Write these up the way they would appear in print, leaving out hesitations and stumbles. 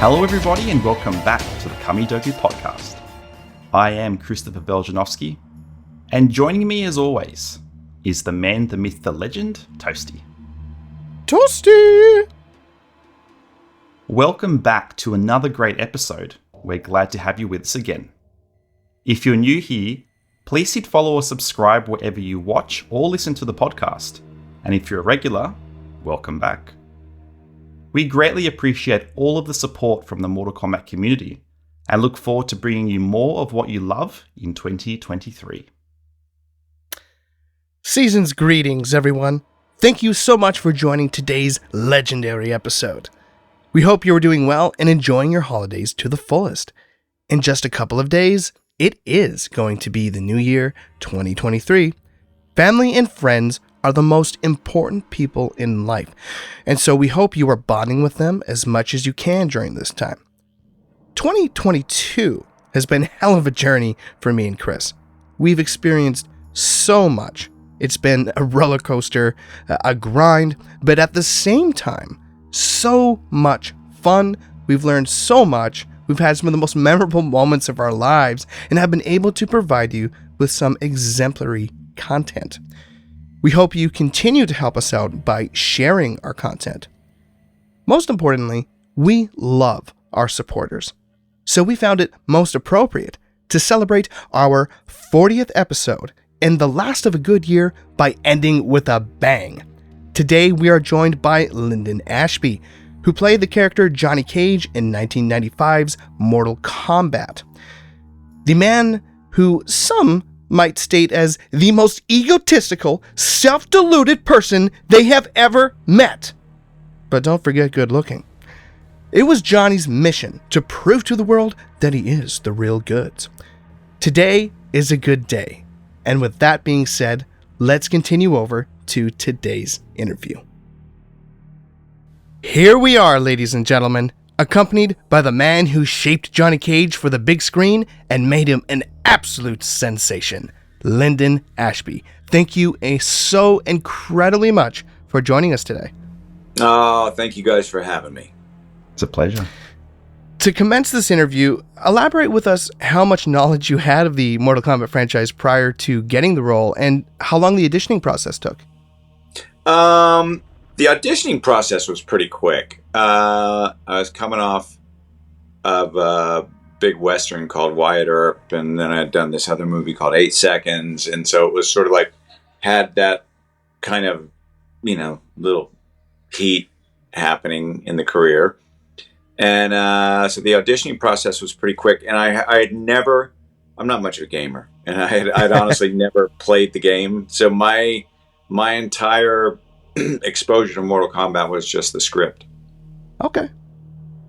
Hello everybody and welcome back to the Kamidoku podcast. I am Christopher Beljanowski, and joining me as always is the man, the myth, the legend, Toasty. Toasty! Welcome back to another great episode. We're glad to have you with us again. If you're new here, please hit follow or subscribe wherever you watch or listen to the podcast. And if you're a regular, welcome back. We greatly appreciate all of the support from the Mortal Kombat community and look forward to bringing you more of what you love in 2023. Season's greetings, everyone. Thank you so much for joining today's legendary episode. We hope you are doing well and enjoying your holidays to the fullest. In just a couple of days, it is going to be the new year, 2023. Family and friends are the most important people in life, and so we hope you are bonding with them as much as you can during this time. 2022 has been a hell of a journey for me and Chris. We've experienced so much. It's been a roller coaster, a grind, but at the same time, so much fun. We've learned so much. We've had some of the most memorable moments of our lives and have been able to provide you with some exemplary content. We hope you continue to help us out by sharing our content. Most importantly, we love our supporters. So we found it most appropriate to celebrate our 40th episode and the last of a good year by ending with a bang. Today we are joined by Linden Ashby, who played the character Johnny Cage in 1995's Mortal Kombat. The man who some might state as the most egotistical, self-deluded person they have ever met. But don't forget good looking. It was Johnny's mission to prove to the world that he is the real goods. Today is a good day. And with that being said, let's continue over to today's interview. Here we are, ladies and gentlemen, accompanied by the man who shaped Johnny Cage for the big screen and made him an absolute sensation, Linden Ashby. Thank you so incredibly much for joining us today. Oh, thank you guys for having me. It's a pleasure. To commence this interview, elaborate with us how much knowledge you had of the Mortal Kombat franchise prior to getting the role and how long the auditioning process took. The auditioning process was pretty quick. I was coming off of a big Western called Wyatt Earp, and then I had done this other movie called 8 Seconds, and so it was sort of like, had that kind of, little heat happening in the career. And so the auditioning process was pretty quick, and I'm not much of a gamer, and I'd honestly never played the game, so my entire exposure to Mortal Kombat was just the script. Okay.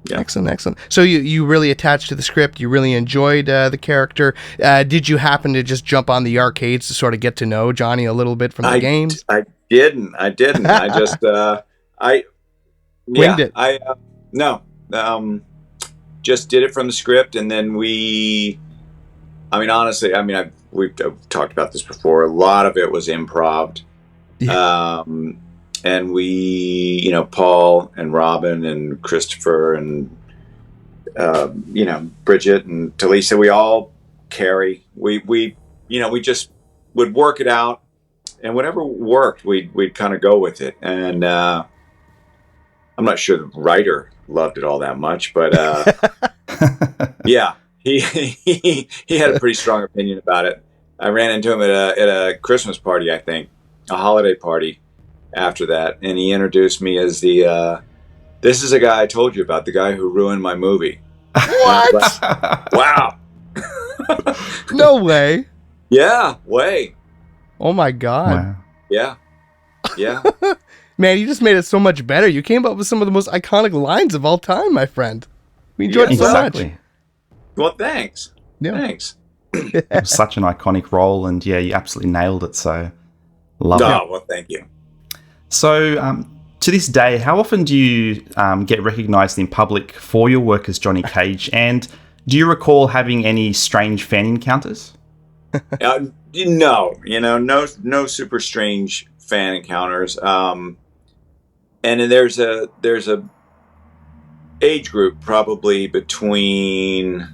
Yeah. Excellent. So you really attached to the script. You really enjoyed the character. Did you happen to just jump on the arcades to sort of get to know Johnny a little bit from the games? I didn't. I just winged it. Just did it from the script, and then we've talked about this before. A lot of it was improv. Yeah. And we, Paul and Robin and Christopher and, Bridget and Talisa, we all carry. We just would work it out, and whatever worked, we'd kind of go with it. And I'm not sure the writer loved it all that much, but yeah, he had a pretty strong opinion about it. I ran into him at a Christmas party, I think, a holiday party. After that, and he introduced me as this is a guy I told you about, the guy who ruined my movie. What? Like, wow. No way. Yeah, way. Oh my God. Wow. Yeah. Man, you just made it so much better. You came up with some of the most iconic lines of all time, my friend. We enjoyed it so much. Well, thanks. Yeah. Thanks. It was such an iconic role, and yeah, you absolutely nailed it, so love it. Oh, well, thank you. So, to this day, how often do you get recognised in public for your work as Johnny Cage? And do you recall having any strange fan encounters? No super strange fan encounters. And then there's a age group, probably between,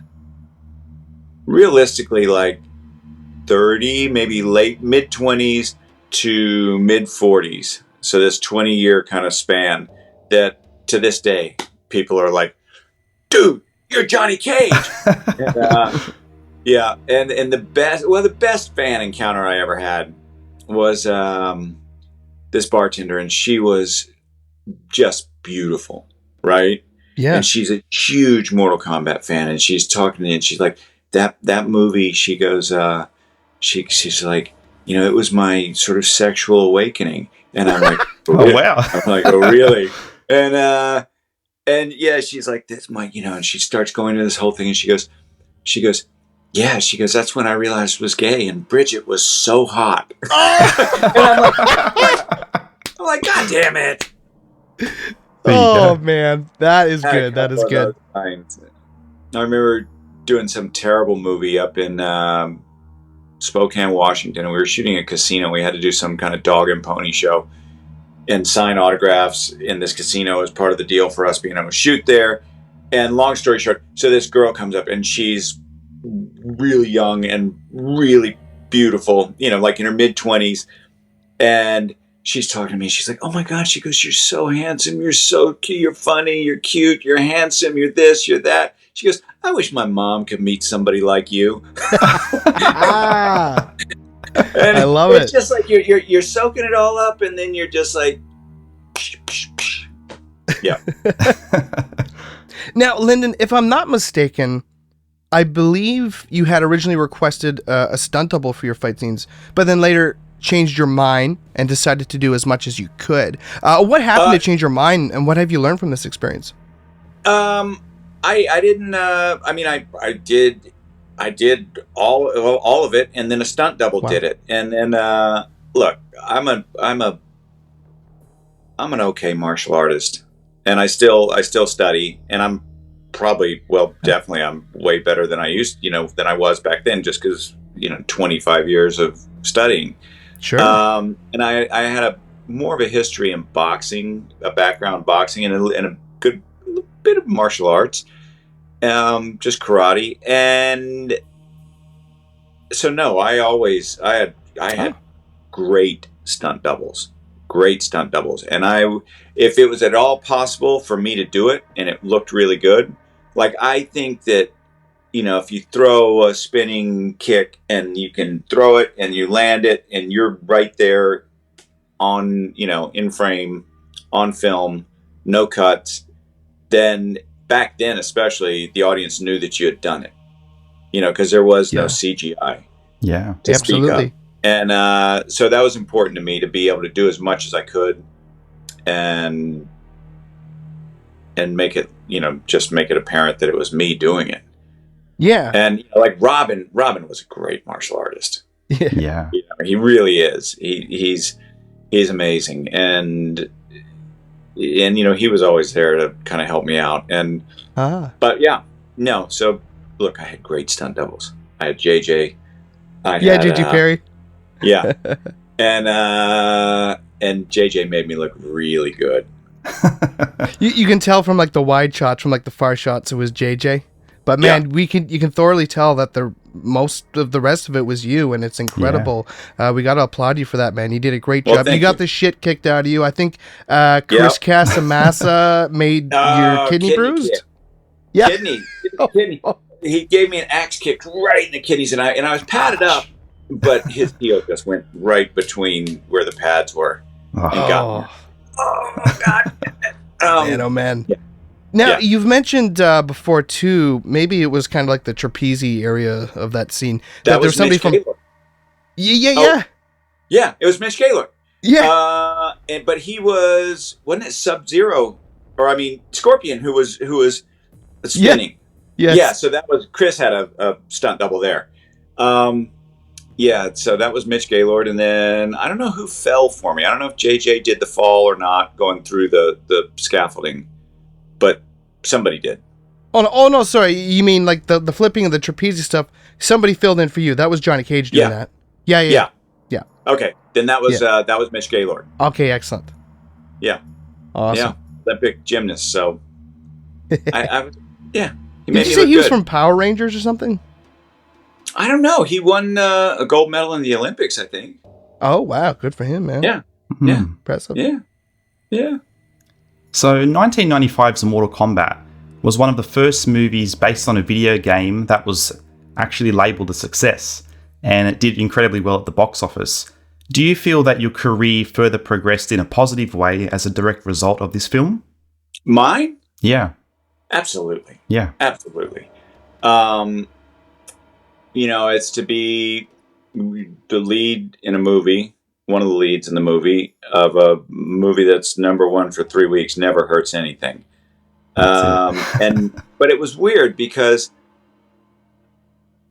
realistically, like 30, maybe late mid-20s to mid-40s. So this 20-year kind of span that to this day people are like, dude, you're Johnny Cage. And, yeah, and the best fan encounter I ever had was this bartender, and she was just beautiful, right? Yeah. And she's a huge Mortal Kombat fan, and she's talking to me, and she's like, that movie, she goes, she's like, it was my sort of sexual awakening. And I'm like, oh wow. I'm like, oh really? And yeah, she's like, this my, and she starts going into this whole thing, and she goes, yeah, she goes, that's when I realized it was gay, and Bridget was so hot. And I'm like, God damn it. Oh man, that is good. That is good. I remember doing some terrible movie up in Spokane, Washington, and we were shooting a casino. We had to do some kind of dog and pony show and sign autographs in this casino as part of the deal for us being able to shoot there. And long story short, so this girl comes up, and she's really young and really beautiful, like in her mid-20s, and she's talking to me. She's like, oh my God. She goes, you're so handsome. You're so cute. You're funny. You're cute. You're handsome. You're this, you're that. She goes, I wish my mom could meet somebody like you. And I love it. It's just like you're soaking it all up, and then you're just like, psh, psh, psh. Yeah. Now, Linden, if I'm not mistaken, I believe you had originally requested a stunt double for your fight scenes, but then later changed your mind and decided to do as much as you could. What happened to change your mind, and what have you learned from this experience? I didn't. I did all of it, and then a stunt double did it. And then look, I'm an okay martial artist, and I still study, and I'm probably, definitely I'm way better than I than I was back then, just because 25 years of studying. Sure. And I had more of a history in boxing, a background in boxing, and a good bit of martial arts, just karate. And so no, I had great stunt doubles, and if it was at all possible for me to do it and it looked really good, like I think that if you throw a spinning kick and you can throw it and you land it and you're right there on, in frame, on film, no cuts, then back then especially the audience knew that you had done it, because there was no CGI. Yeah, absolutely. And so that was important to me, to be able to do as much as I could and make it, just make it apparent that it was me doing it. Yeah. And like Robin was a great martial artist. Yeah. He really is. He's amazing. And he was always there to kind of help me out. And but yeah, no. So look, I had great stunt doubles. I had JJ. JJ Perry. Yeah. And JJ made me look really good. You can tell from like the wide shots, from like the far shots, it was JJ. But man, you can thoroughly tell that the most of the rest of it was you, and it's incredible. Yeah. We got to applaud you for that, man. You did a great job. You got the shit kicked out of you. I think Chris Casamassa made your kidney bruised. Kick. Yeah, kidney. He gave me an axe kick right in the kidneys, and I was padded up, but his heel just went right between where the pads were and got me. Oh God! Man, oh man. Yeah. Now, you've mentioned before, too, maybe it was kind of like the trapeze area of that scene. That was somebody from... Yeah, it was Mitch Gaylor. Yeah. But he wasn't it Sub-Zero, or Scorpion, who was spinning. Yeah. Yes. Yeah, so that was... Chris had a stunt double there. So that was Mitch Gaylord, and then I don't know who fell for me. I don't know if JJ did the fall or not, going through the scaffolding. But somebody did. Oh no, sorry. You mean like the flipping of the trapeze stuff? Somebody filled in for you. That was Johnny Cage doing that. Yeah. Okay, then that was Mitch Gaylord. Okay, excellent. Yeah. Awesome. Yeah, Olympic gymnast. So Yeah. He Did made you me say look he was good. from Power Rangers or something? I don't know. He won a gold medal in the Olympics, I think. Oh, wow. Good for him, man. Yeah. Hmm. Yeah. Impressive. Yeah. Yeah. So 1995's Mortal Kombat was one of the first movies based on a video game that was actually labelled a success, and it did incredibly well at the box office. Do you feel that your career further progressed in a positive way as a direct result of this film? Mine? Yeah. Absolutely. Yeah. Absolutely. It's to be the lead in a movie, one of the leads in the movie of a movie that's number one for 3 weeks never hurts anything. That's it. But it was weird because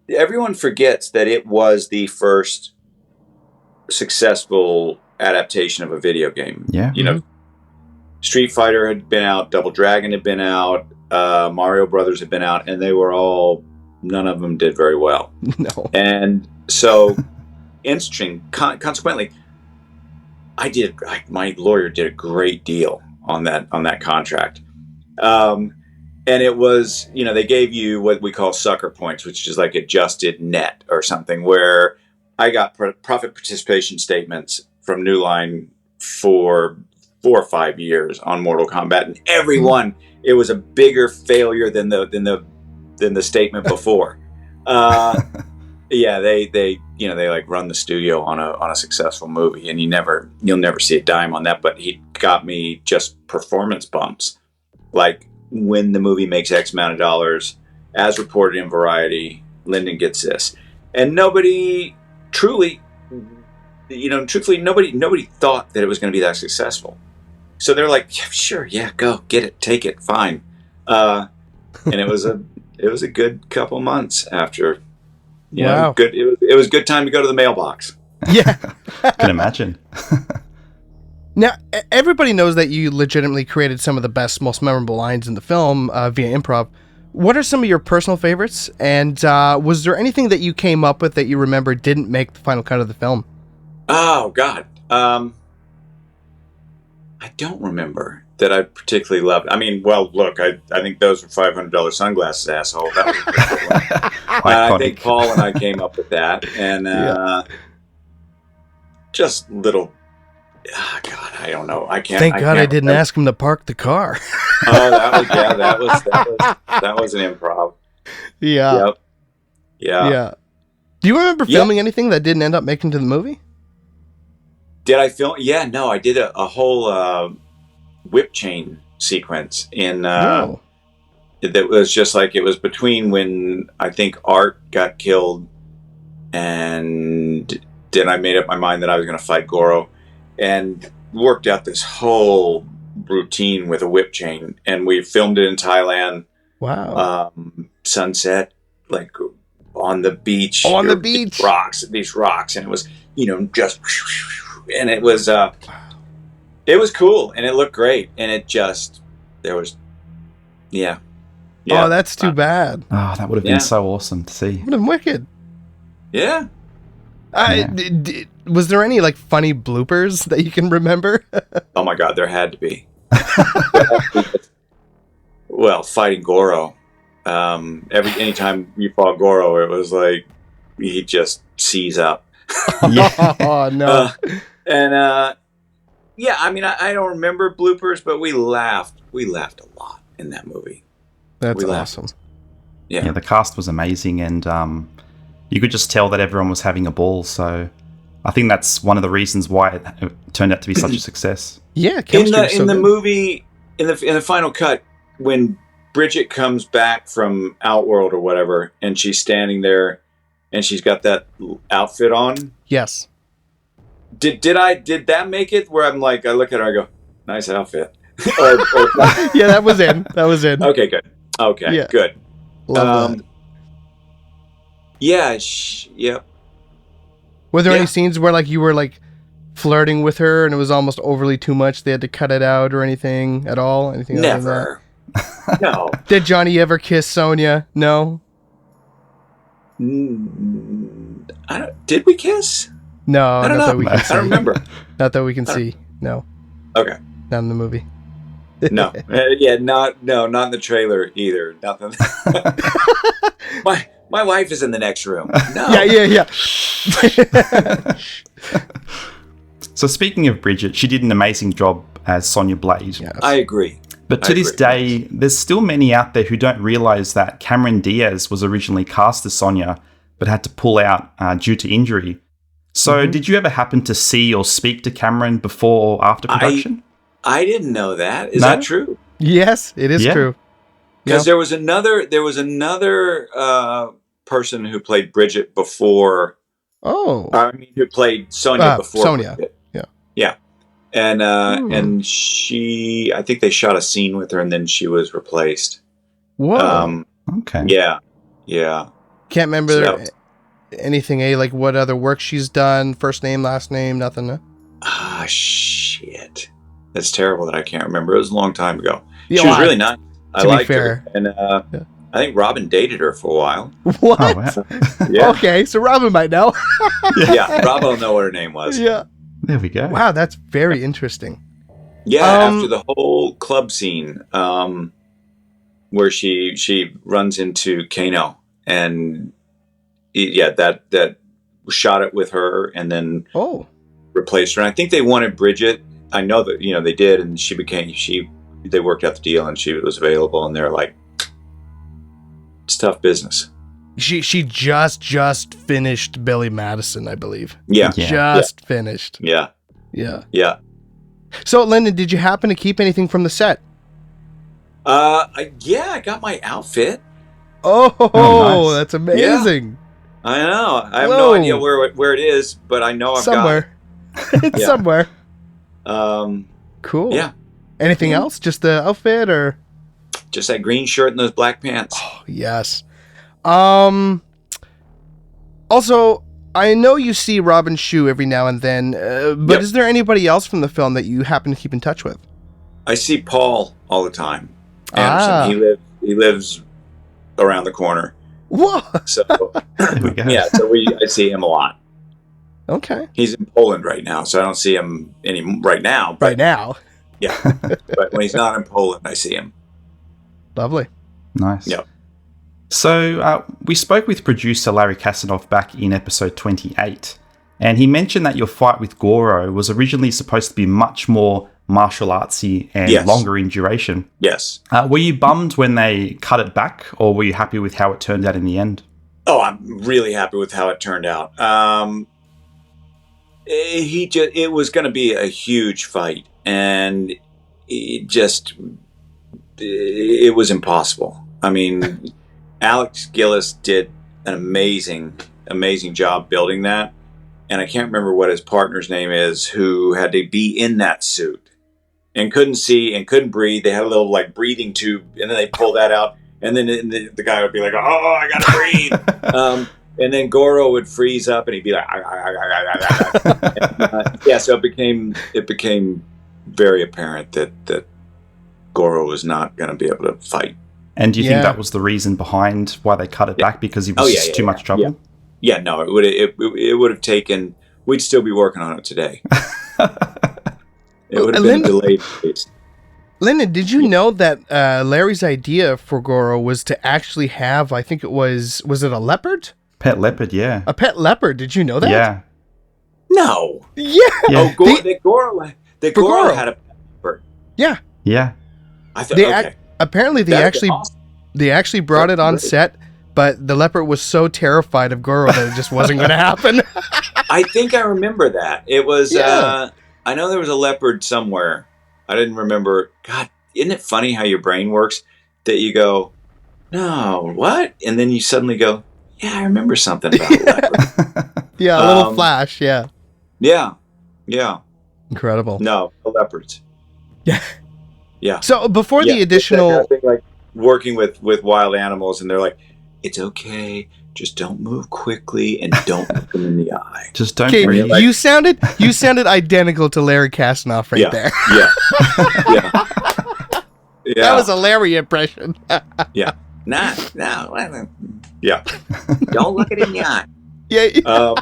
everyone forgets that it was the first successful adaptation of a video game. Yeah. Street Fighter had been out, Double Dragon had been out, Mario Brothers had been out, and none of them did very well. No. And so, consequently, my lawyer did a great deal on that contract. And it was, they gave you what we call sucker points, which is like adjusted net or something, where I got profit participation statements from New Line for 4 or 5 years on Mortal Kombat, and every one, it was a bigger failure than the statement before. Yeah, they like run the studio on a successful movie, and you'll never see a dime on that. But he got me just performance bumps, like when the movie makes X amount of dollars, as reported in Variety, Linden gets this, and nobody truthfully, nobody thought that it was going to be that successful. So they're like, yeah, sure, yeah, go get it, take it, fine. And it was a good couple months after. Wow. Good. It was a good time to go to the mailbox. Yeah. Can imagine. Now, everybody knows that you legitimately created some of the best, most memorable lines in the film via improv. What are some of your personal favorites? And was there anything that you came up with that you remember didn't make the final cut of the film? Oh, God. I don't remember that I particularly loved. I mean, well, look, I think those were $500 sunglasses, asshole. That was a good one. I think Paul and I came up with that. And just little... Oh, God, I don't know. I can't. Thank God I didn't ask him to park the car. Oh, that was an improv. Yeah. Yep. Yeah. Do you remember filming anything that didn't end up making to the movie? Did I film? Yeah, no, I did a whole whip chain sequence in. That was just like, it was between when I think Art got killed, and then I made up my mind that I was going to fight Goro. And worked out this whole routine with a whip chain, and we filmed it in Thailand. Wow! Sunset, like on the beach. Oh, on the beach, these rocks, and it was just, and it was cool, and it looked great, and there was. Oh, that's too bad. Oh, that would have been so awesome to see. Would have been wicked. Yeah. Was there any like funny bloopers that you can remember? Oh my God, there had to be. Well, fighting Goro. Anytime you fought Goro, it was like he just sees up. Oh no. I mean, I don't remember bloopers, but we laughed. We laughed a lot in that movie. That's awesome. Yeah, the cast was amazing, and you could just tell that everyone was having a ball. So I think that's one of the reasons why it turned out to be such a success. Yeah, in the movie, in the final cut, when Bridget comes back from Outworld or whatever, and she's standing there, and she's got that outfit on. Yes. Did that make it where I'm like, I look at her, I go, nice outfit. Yeah, that was in. Okay, good. Okay, yeah. Good. Love that. Yeah. Yep. Were there any scenes where like you were like flirting with her and it was almost overly too much? They had to cut it out or anything at all? Anything? Never. No. Did Johnny ever kiss Sonia? No. Did we kiss? No, I don't know. I don't remember. Not that we can see. No. Okay. Not in the movie. No, not in the trailer either. Nothing. My wife is in the next room. No. Yeah. So speaking of Bridget, she did an amazing job as Sonya Blade. Yes. I agree. But to this day, there's still many out there who don't realize that Cameron Diaz was originally cast as Sonya, but had to pull out due to injury. So did you ever happen to see or speak to Cameron before or after production? I didn't know that. Is that true? Yes, it is true. Because there was another person who played Bridget before. Oh, who played Sonya before Sonya. Bridget. Yeah. And she, I think they shot a scene with her, and then she was replaced. Whoa. Okay. Yeah. Can't remember anything. Like what other work she's done? First name, last name, nothing. Shit. That's terrible that I can't remember. It was a long time ago. Yeah, she was really nice. I liked her. And I think Robin dated her for a while. What? Oh, wow. Yeah. Okay, so Robin might know. Yeah, Robin will know what her name was. Yeah. There we go. Wow, that's very interesting. Yeah, after the whole club scene, where she runs into Kano, and that shot it with her, and then replaced her. And I think they wanted Bridget. I know that they did, and they worked out the deal, and she was available, and they're like, it's tough business. She just finished Billy Madison, I believe. Yeah. Just finished. Yeah. So, Linden, did you happen to keep anything from the set? I got my outfit. Oh, nice. That's amazing. Yeah. I know. I have no idea where it is, but I know I've somewhere. got it. It's somewhere. Cool. Yeah. Anything else? Just the outfit, or just that green shirt and those black pants? Oh, yes. Also, I know you see Robin Shue every now and then, but is there anybody else from the film that you happen to keep in touch with? I see Paul all the time. Anderson. He lives around the corner. What? So I see him a lot. Okay. He's in Poland right now, so I don't see him right now. Right now. Yeah. But when he's not in Poland, I see him. Lovely. Nice. Yep. So we spoke with producer Larry Kasanoff back in episode 28, and he mentioned that your fight with Goro was originally supposed to be much more martial artsy and longer in duration. Yes. Were you bummed when they cut it back, or were you happy with how it turned out in the end? Oh, I'm really happy with how it turned out. It was going to be a huge fight, and it was impossible. I mean, Alex Gillis did an amazing job building that. And I can't remember what his partner's name is, who had to be in that suit and couldn't see and couldn't breathe. They had a little breathing tube, and then they pull that out. And then the guy would be like, oh, I got to breathe. And then Goro would freeze up, and he'd be like, so it became very apparent that Goro was not going to be able to fight. And do you think that was the reason behind why they cut it back, because he was just too much trouble? Yeah, no, it would have taken. We'd still be working on it today. It would have been delayed. Linden, did you know that Larry's idea for Goro was to actually have, I think it was it a leopard? Pet leopard, yeah. A pet leopard. Did you know that? Yeah. No. Yeah. Oh, Goro had a pet leopard. Yeah. Yeah. I thought. Apparently, they actually brought it on set, but the leopard was so terrified of Goro that it just wasn't going to happen. I think I remember that. It was. I know there was a leopard somewhere. I didn't remember. God, isn't it funny how your brain works? That you go, no, what? And then you suddenly go, yeah, I remember something about a leopard. Yeah, a little flash, yeah. Yeah. Incredible. No, the leopards. Yeah. Yeah. So before the additional... That kind of thing, like working with wild animals, and they're like, it's okay, just don't move quickly and don't look them in the eye. Just don't breathe. You sounded identical to Larry Kasanoff there. Yeah. That was a Larry impression. Yeah. No. Yeah. Don't look it in the eye. Yeah.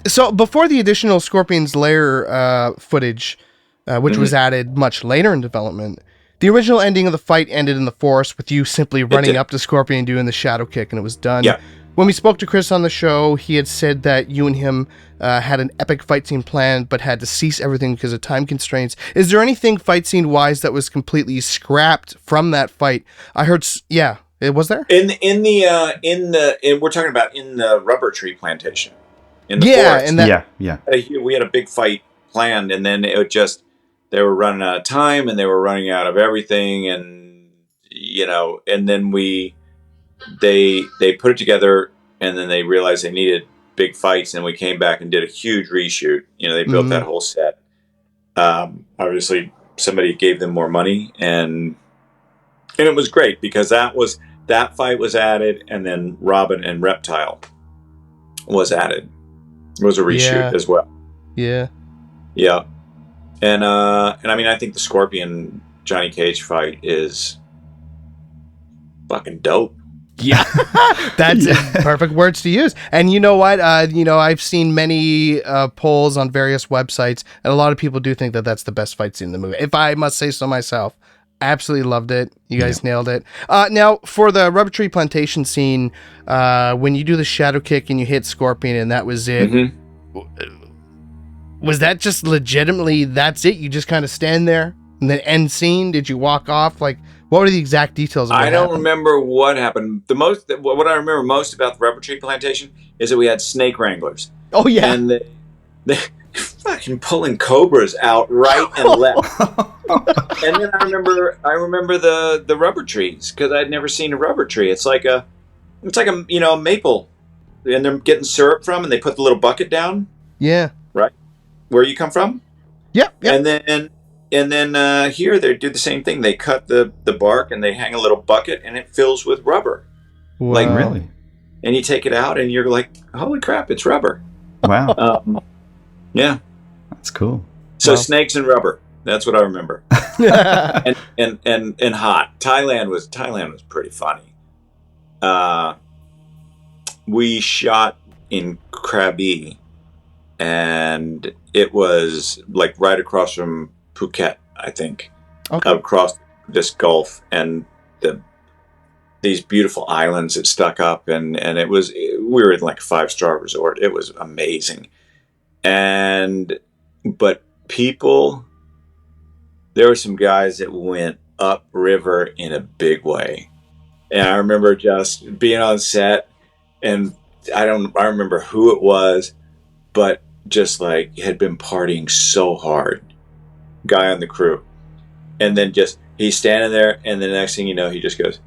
So before the additional Scorpion's Lair footage, which was added much later in development. The original ending of the fight ended in the forest with you simply running up to Scorpion and doing the shadow kick, and it was done. Yeah. When we spoke to Chris on the show, he had said that you and him had an epic fight scene planned, but had to cease everything because of time constraints. Is there anything fight scene wise that was completely scrapped from that fight? I heard, was there? We're talking about in the rubber tree plantation. In the forest. And We had a big fight planned, and then they were running out of time, and they were running out of everything, and and then they put it together, and then they realized they needed big fights, and we came back and did a huge reshoot. They built that whole set. Obviously, somebody gave them more money, and it was great because that fight was added, and then Robin and Reptile was added. It was a reshoot as well. Yeah. Yeah. And I mean, I think the Scorpion Johnny Cage fight is fucking dope. Yeah, that's perfect words to use. And you know what? I've seen many polls on various websites, and a lot of people do think that that's the best fight scene in the movie. If I must say so myself, absolutely loved it. You guys nailed it. Now, for the rubber tree plantation scene, when you do the shadow kick and you hit Scorpion, and that was it. Was that just legitimately that's it? You just kind of stand there and then end scene? Did you walk off? Like, what were the exact details of what happened? Remember what happened. What I remember most about the rubber tree plantation is that we had snake wranglers. Oh yeah, and they fucking pulling cobras out right and left. And then I remember the rubber trees because I'd never seen a rubber tree. It's like a maple, and they're getting syrup from, and they put the little bucket down. Yeah, right. Where you come from? Yep. And then here they do the same thing. They cut the bark and they hang a little bucket and it fills with rubber. Wow. Like really? And you take it out and you're like, holy crap, it's rubber. Wow. Yeah. That's cool. So snakes and rubber. That's what I remember. and hot. Thailand was pretty funny. We shot in Krabi, and it was like right across from Phuket, I think. Okay. Across this gulf, and these beautiful islands that stuck up, and we were in like a 5-star resort. It was amazing. But people, there were some guys that went upriver in a big way. And I remember just being on set, and I remember who it was, but just like had been partying so hard, guy on the crew. And then just, he's standing there, and the next thing you know, he just goes,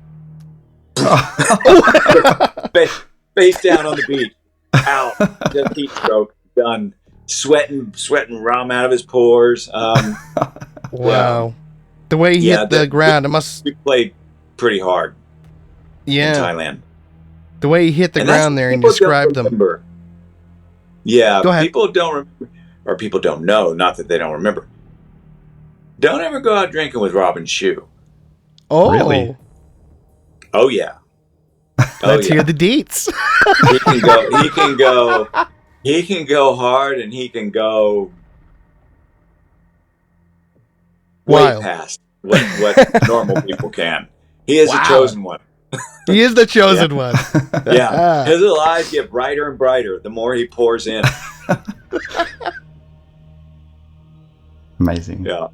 face down on the beach, out, just heat stroke, done, sweating rum out of his pores. Wow. The way he hit the ground, it must... We played pretty hard in Thailand. The way he hit the ground there and described them. Yeah, go ahead. People don't remember, or people don't know, not that they don't remember. Don't ever go out drinking with Robin Shue. Oh. Really? Oh, yeah. Let's hear the deets. He can go hard, and he can go way past what normal people can. He is a chosen one. He is the chosen one. Yeah. His little eyes get brighter and brighter the more he pours in. Amazing. Yeah.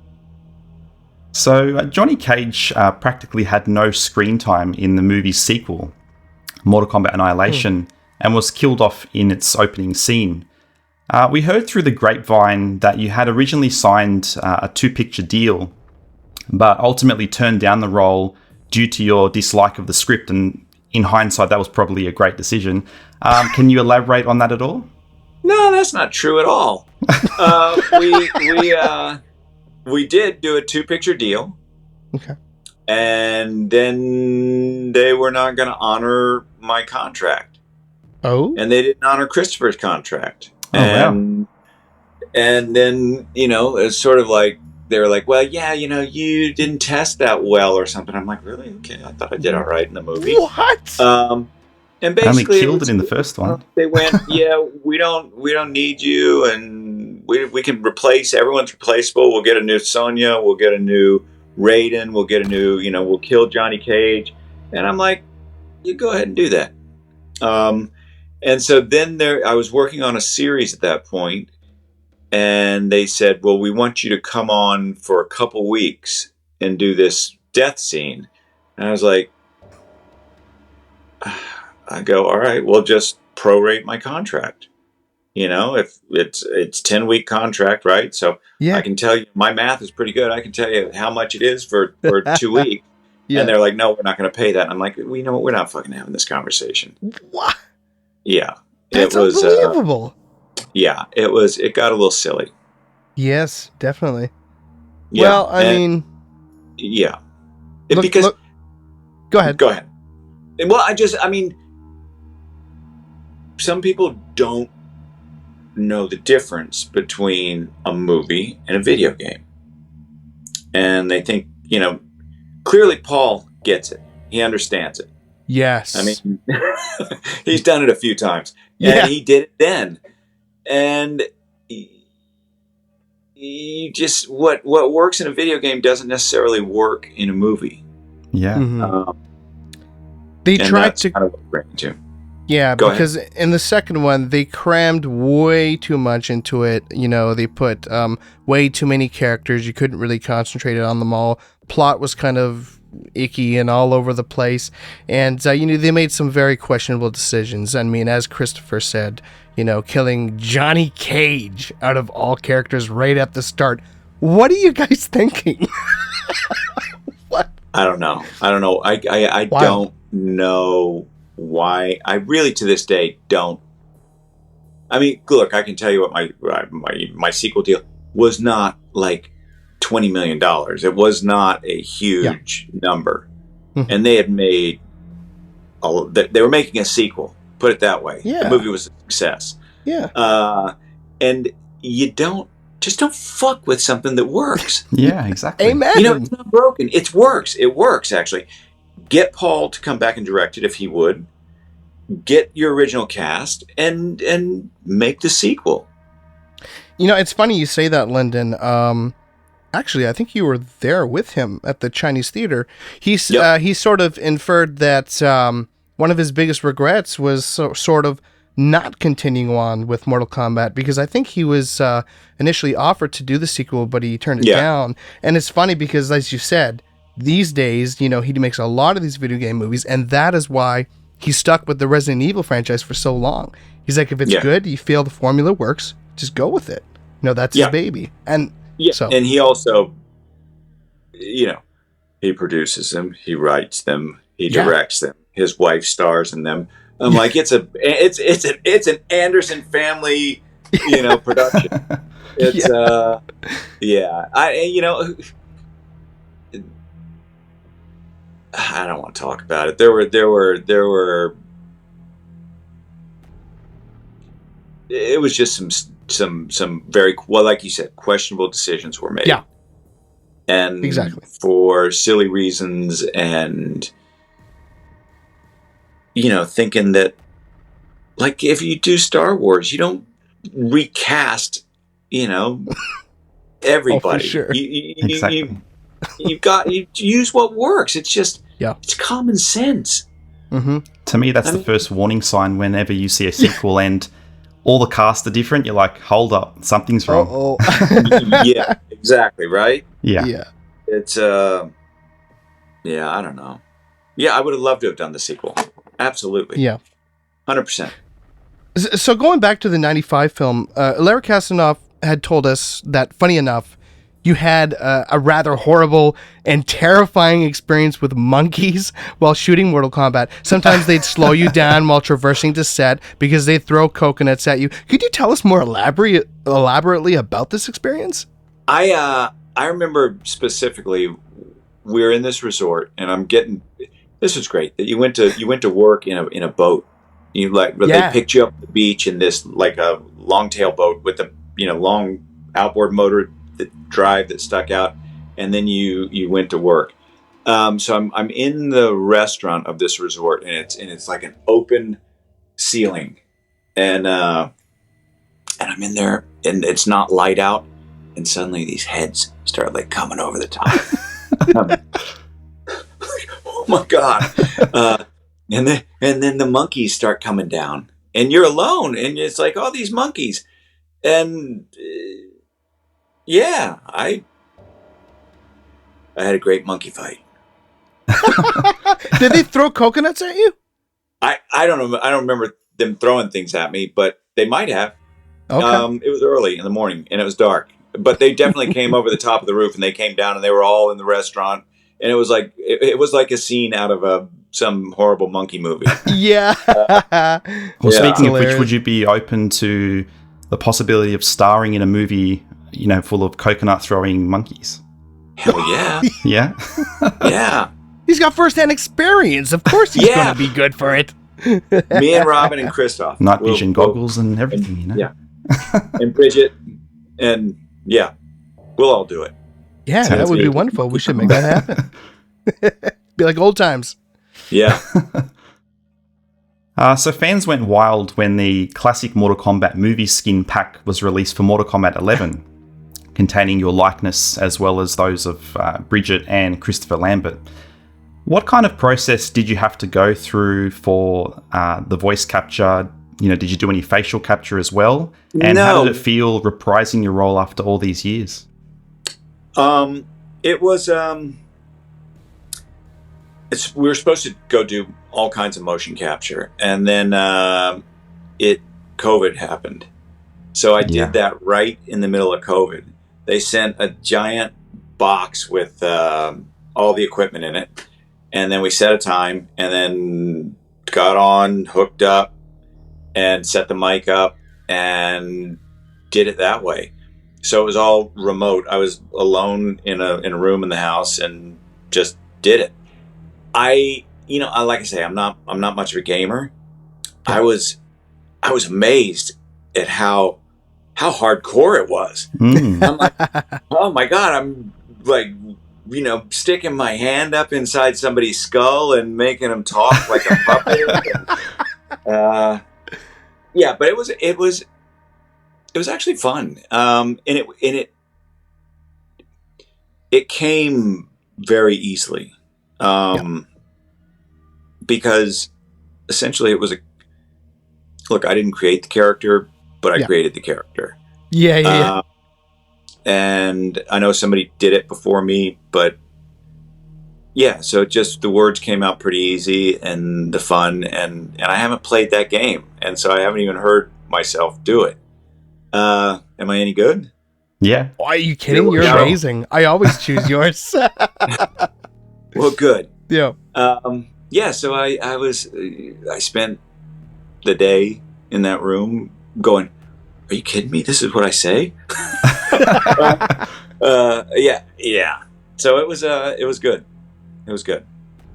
So Johnny Cage practically had no screen time in the movie's sequel, Mortal Kombat Annihilation, and was killed off in its opening scene. We heard through the grapevine that you had originally signed a 2-picture deal, but ultimately turned down the role due to your dislike of the script, and in hindsight, that was probably a great decision. Can you elaborate on that at all? No, that's not true at all. We did do a 2-picture deal. Okay. And then they were not going to honor my contract. Oh. And they didn't honor Christopher's contract. Oh, wow. And then, it's sort of like, they were like, well, yeah, you didn't test that well or something. I'm like, really? Okay, I thought I did all right in the movie. What? And basically, only killed it in the first one. They went, yeah, we don't need you, and we can replace, everyone's replaceable. We'll get a new Sonya. We'll get a new Raiden. We'll get a new, we'll kill Johnny Cage. And I'm like, you go ahead and do that. And so then I was working on a series at that point, and they said, well, we want you to come on for a couple weeks and do this death scene. And I was like, I go, all right, well, just prorate my contract. If it's 10-week contract, right? So I can tell you, my math is pretty good. I can tell you how much it is for 2 weeks. Yeah. And they're like, no, we're not going to pay that. And I'm like, well, you know what? We're not fucking having this conversation. What? Yeah. That's unbelievable. It got a little silly. Yes, definitely. Yeah, well, I mean. Yeah. Look, go ahead. Go ahead. Well, some people don't know the difference between a movie and a video game. And they think, clearly Paul gets it. He understands it. Yes. I mean, he's done it a few times. And he did it then. And you just, what works in a video game doesn't necessarily work in a movie. Yeah. Mm-hmm. They tried to... kind of what we're into. Yeah, Go because ahead. In the second one, they crammed way too much into it. They put way too many characters. You couldn't really concentrate on them all. Plot was kind of icky and all over the place. And, they made some very questionable decisions. I mean, as Christopher said, killing Johnny Cage out of all characters right at the start. What are you guys thinking? What? I don't know. I don't know why. I really, to this day, don't. I mean, look, I can tell you what my sequel deal was not like $20 million. It was not a huge number. Mm-hmm. And they had made they were making a sequel, put it that way. Yeah. The movie was a success. Yeah. And you don't fuck with something that works. Yeah, exactly. Amen. It's not broken. It works. It works, actually. Get Paul to come back and direct it if he would. Get your original cast and make the sequel. It's funny you say that, Linden. Actually, I think you were there with him at the Chinese theater. He sort of inferred that one of his biggest regrets was sort of not continuing on with Mortal Kombat, because I think he was initially offered to do the sequel, but he turned it down. And it's funny because, as you said, these days, he makes a lot of these video game movies, and that is why he's stuck with the Resident Evil franchise for so long. He's like, if it's good, you feel the formula works, just go with it. That's his baby. And and he also, he produces them, he writes them, he directs them. His wife stars in them. I'm like, it's an Anderson family, production. It's I don't want to talk about it. There were. It was just some very, well, like you said, questionable decisions were made. Yeah. And exactly for silly reasons, and thinking that, like, if you do Star Wars, you don't recast, everybody. Oh, for sure. Exactly. You use what works. It's just, it's common sense. Mm-hmm. To me, that's the first warning sign whenever you see a sequel and all the cast are different. You're like, hold up, something's wrong. Yeah, exactly, right? Yeah. It's, I don't know. Yeah, I would have loved to have done the sequel. Absolutely. Yeah. 100%. So going back to the 95 film, Larry Kasanoff had told us that, funny enough, you had a rather horrible and terrifying experience with monkeys while shooting Mortal Kombat. Sometimes they'd slow you down while traversing the set because they'd throw coconuts at you. Could you tell us more elaborately about this experience? I remember specifically, we were in this resort, and this was great that you went to work in a boat. They picked you up at the beach in this, like, a long tail boat with a long outboard motor that stuck out, and then you went to work. So I'm in the restaurant of this resort, and it's like an open ceiling, and and I'm in there, and it's not light out, and suddenly these heads start like coming over the top. Oh my god! And then the monkeys start coming down, and you're alone, and it's like all these monkeys, and yeah, I had a great monkey fight. Did they throw coconuts at you? I don't know. I don't remember them throwing things at me, but they might have. Okay. It was early in the morning and it was dark, but they definitely came over the top of the roof, and they came down, and they were all in the restaurant, and it was like a scene out of some horrible monkey movie. Yeah. Well, speaking of which, would you be open to the possibility of starring in a movie, full of coconut throwing monkeys? Hell yeah. Yeah. Yeah. He's got first-hand experience. Of course he's going to be good for it. Me and Robin and Christoph. Night vision goggles and everything, Yeah. And Bridget, and yeah, we'll all do it. Yeah, that would be wonderful. We should make that happen. Be like old times. Yeah. So fans went wild when the classic Mortal Kombat movie skin pack was released for Mortal Kombat 11, containing your likeness as well as those of Bridget and Christopher Lambert. What kind of process did you have to go through for the voice capture? Did you do any facial capture as well? And how did it feel reprising your role after all these years? It was we were supposed to go do all kinds of motion capture, and then COVID happened. So I did that right in the middle of COVID. They sent a giant box with all the equipment in it, and then we set a time, and then got on, hooked up, and set the mic up, and did it that way. So it was all remote. I was alone in a room in the house and just did it. I like I say, I'm not much of a gamer. I was amazed at how hardcore it was. I'm like, oh my god, I'm like, sticking my hand up inside somebody's skull and making them talk like a puppet. And, yeah, but it was actually fun. And it came very easily. Because essentially it was I didn't create the character, but I created the character. Yeah. And I know somebody did it before me, but yeah, so just the words came out pretty easy, and the fun, and I haven't played that game, and so I haven't even heard myself do it. Am I any good? Yeah. Oh, are you kidding? You're amazing. I always choose yours. Well, good. Yeah. Yeah, so I spent the day in that room going, are you kidding me? This is what I say? Yeah. So it was good. It was good.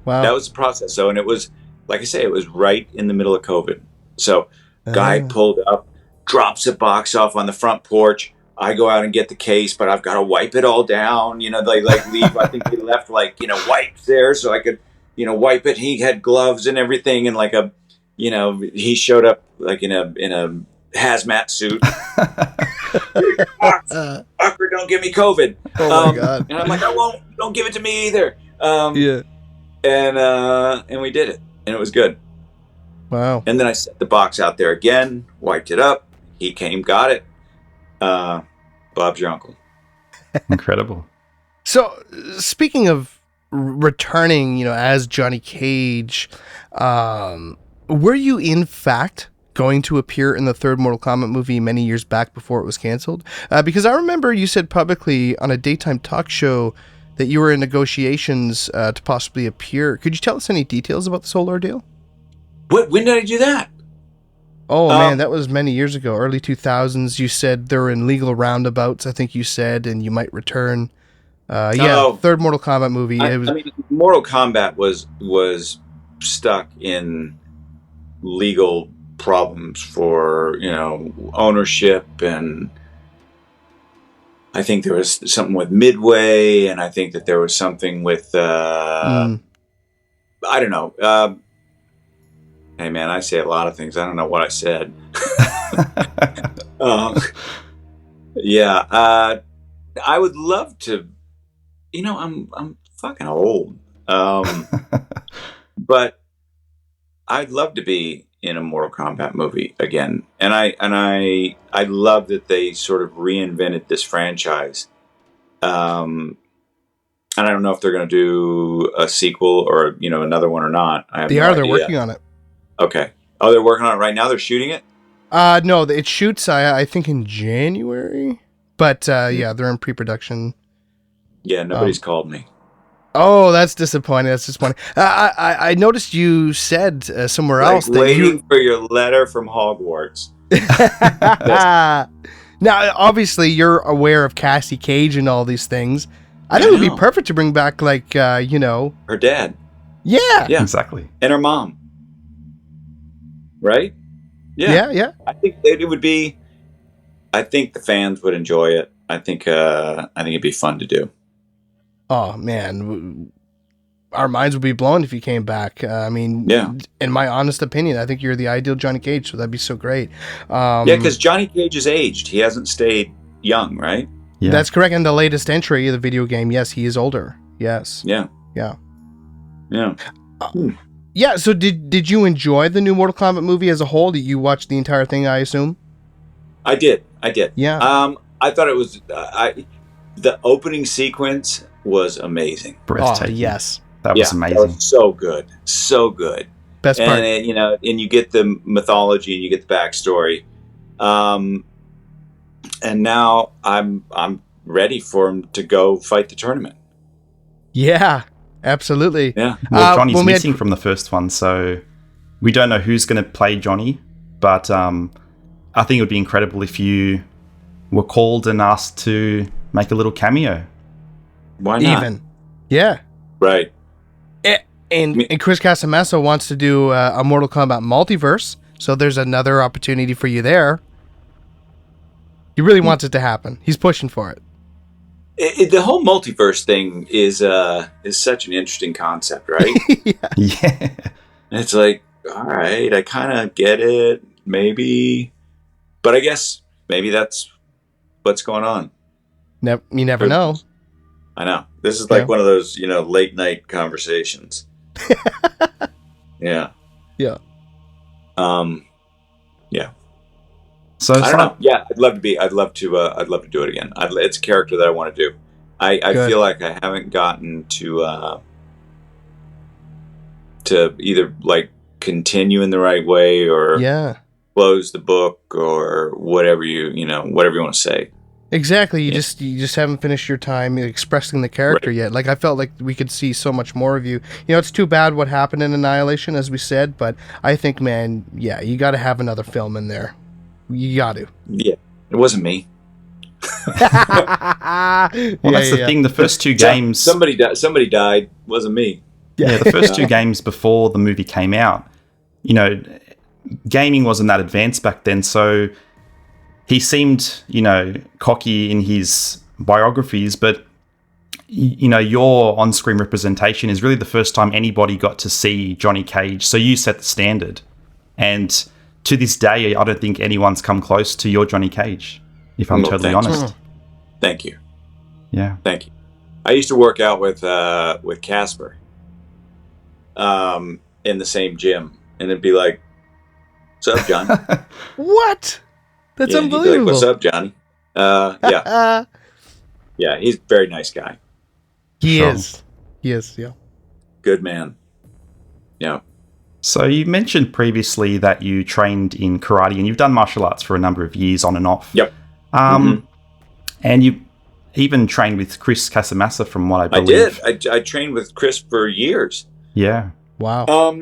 Wow. That was the process. So, and it was, like I say, it was right in the middle of COVID. So guy pulled up, drops a box off on the front porch. I go out and get the case, but I've got to wipe it all down. They leave. I think they left wipes there so I could, wipe it. He had gloves and everything, and he showed up in a hazmat suit. Fucker, don't give me COVID. Oh my god! And I'm like, I won't. Don't give it to me either. Yeah. And we did it, and it was good. Wow. And then I set the box out there again, wiped it up. He came, got it. Bob's your uncle. Incredible. So, speaking of returning, as Johnny Cage, were you in fact going to appear in the third Mortal Kombat movie many years back before it was canceled? Because I remember you said publicly on a daytime talk show that you were in negotiations to possibly appear. Could you tell us any details about this whole ordeal? When did I do that? Oh, man, that was many years ago, early 2000s. You said they were in legal roundabouts, I think you said, and you might return. Third Mortal Kombat movie. Mortal Kombat was stuck in legal problems for, ownership, and I think there was something with Midway, and I think that there was something with, I don't know. Hey man, I say a lot of things. I don't know what I said. Um, yeah. I would love to. I'm fucking old. But I'd love to be in a Mortal Kombat movie again, and I love that they sort of reinvented this franchise. And I don't know if they're going to do a sequel or another one or not. I have They no are. idea. They're working on it. Okay. Oh, they're working on it right now. They're shooting it. No, it shoots. I think in January. But yeah, they're in pre-production. Yeah, nobody's called me. Oh, that's disappointing. That's disappointing. I noticed you said somewhere else that waiting for your letter from Hogwarts. Now, obviously, you're aware of Cassie Cage and all these things. I think it would be perfect to bring back, like, her dad. Yeah. Yeah, exactly. And her mom. Right? Yeah. I think it would be. I think the fans would enjoy it. I think it'd be fun to do. Oh man, our minds would be blown if you came back. I mean, in my honest opinion, I think you're the ideal Johnny Cage, so that'd be so great. Yeah, because Johnny Cage is aged. He hasn't stayed young, right? Yeah. That's correct. In the latest entry of the video game, yes, he is older. Yes. Yeah. Yeah. So did you enjoy the new Mortal Kombat movie as a whole? Did you watch the entire thing? I assume. I did. Yeah. I thought it was the opening sequence was amazing. Breathtaking. Oh, yes. That was amazing. That was so good. So good. Best part. And you get the mythology and you get the backstory. And now I'm ready for him to go fight the tournament. Yeah, absolutely. Yeah. Well, Johnny's missing from the first one, so we don't know who's going to play Johnny, but I think it would be incredible if you were called and asked to make a little cameo. Why not? Even. Yeah. Right. And Chris Casamassa wants to do a Mortal Kombat multiverse, so there's another opportunity for you there. He really wants it to happen. He's pushing for it. The whole multiverse thing is such an interesting concept, right? Yeah. It's like, all right, I kind of get it, maybe, but I guess maybe that's what's going on. You never know. I know. This is like one of those, late night conversations. Yeah. Yeah. Yeah. So I don't know. Yeah, I'd love to do it again. It's a character that I want to do. I feel like I haven't gotten to either like continue in the right way or close the book or whatever you want to say. Exactly. You just haven't finished your time expressing the character yet. Like, I felt like we could see so much more of you. It's too bad what happened in Annihilation, as we said, but I think, man, you got to have another film in there. You got to. Yeah. It wasn't me. Well, that's the thing. The first two games... Somebody died. Wasn't me. Yeah, the first two games before the movie came out, gaming wasn't that advanced back then, so... He seemed, cocky in his biographies, but, your on-screen representation is really the first time anybody got to see Johnny Cage. So you set the standard. And to this day, I don't think anyone's come close to your Johnny Cage, if I'm totally honest. Thank you. Yeah. Thank you. I used to work out with Casper in the same gym. And it'd be like, what's up, John? What? That's unbelievable. He'd be like, what's up, Johnny? Yeah. Yeah, he's a very nice guy. He is, yeah. Good man. Yeah. So you mentioned previously that you trained in karate, and you've done martial arts for a number of years on and off. Yep. And you even trained with Chris Casamassa, from what I believe. I did. I trained with Chris for years. Yeah. Wow.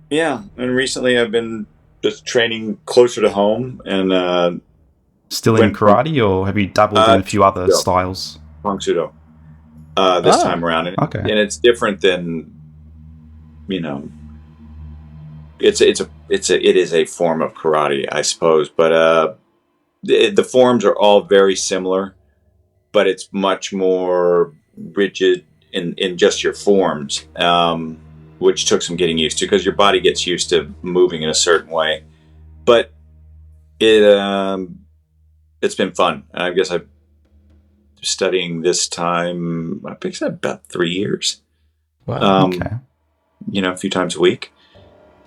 Yeah, and recently I've been just training closer to home and still in karate, or have you dabbled in a few other styles? Hong Sudo. This time around, and it's different than it is a form of karate, I suppose, but the forms are all very similar, but it's much more rigid in just your forms. Which took some getting used to, because your body gets used to moving in a certain way. But it's been fun. I guess I'm studying this time, I think it's about 3 years. Wow. Okay. A few times a week.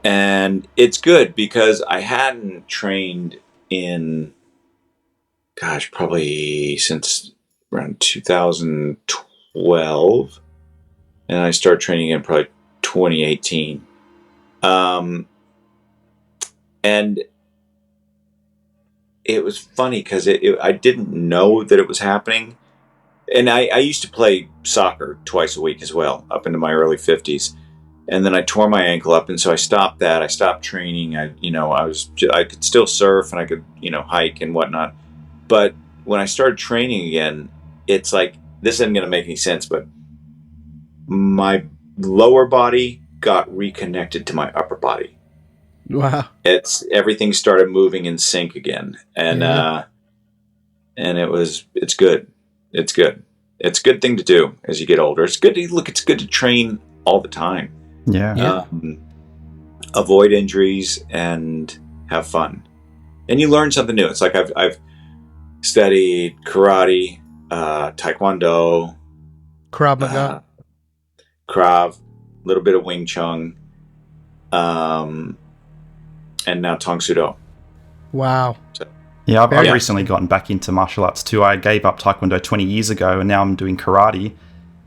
And it's good because I hadn't trained in, gosh, probably since around 2012. And I started training in probably 2018. And it was funny because I didn't know that it was happening. And I used to play soccer twice a week as well, up into my early 50s. And then I tore my ankle up, and so I stopped that. I stopped training. I could still surf and I could, hike and whatnot. But when I started training again, it's like, this isn't going to make any sense, but my lower body got reconnected to my upper body. Wow. Everything started moving in sync again. And, and it's good. It's good. It's a good thing to do as you get older. It's good to train all the time. Yeah. Avoid injuries and have fun. And you learn something new. It's like I've studied karate, taekwondo, Krav Maga. Krav, a little bit of Wing Chun, and now Tong Sudo. Wow. Yeah, I've recently gotten back into martial arts too. I gave up taekwondo 20 years ago, and now I'm doing karate.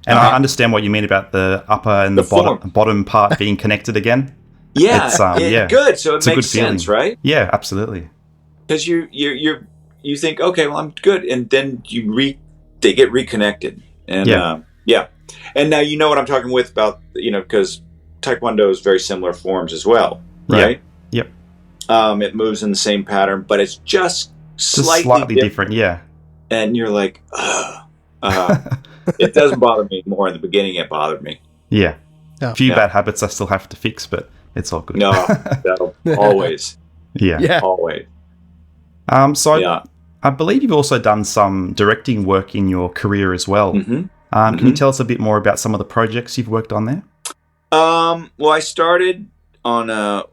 And I understand what you mean about the upper and the bottom part being connected again. Yeah, it's, good. So it makes sense, right? Yeah, absolutely. Because you think, okay, well, I'm good, and then they get reconnected, and and now you know what I'm talking about, because taekwondo is very similar forms as well, right? Yep. It moves in the same pattern, but it's just slightly different. Yeah. And you're like, it doesn't bother me anymore. In the beginning, it bothered me. Yeah. A few bad habits I still have to fix, but it's all good. No, that'll always. Yeah. Always. I believe you've also done some directing work in your career as well. Mm-hmm. Can you tell us a bit more about some of the projects you've worked on there? Well, I started on a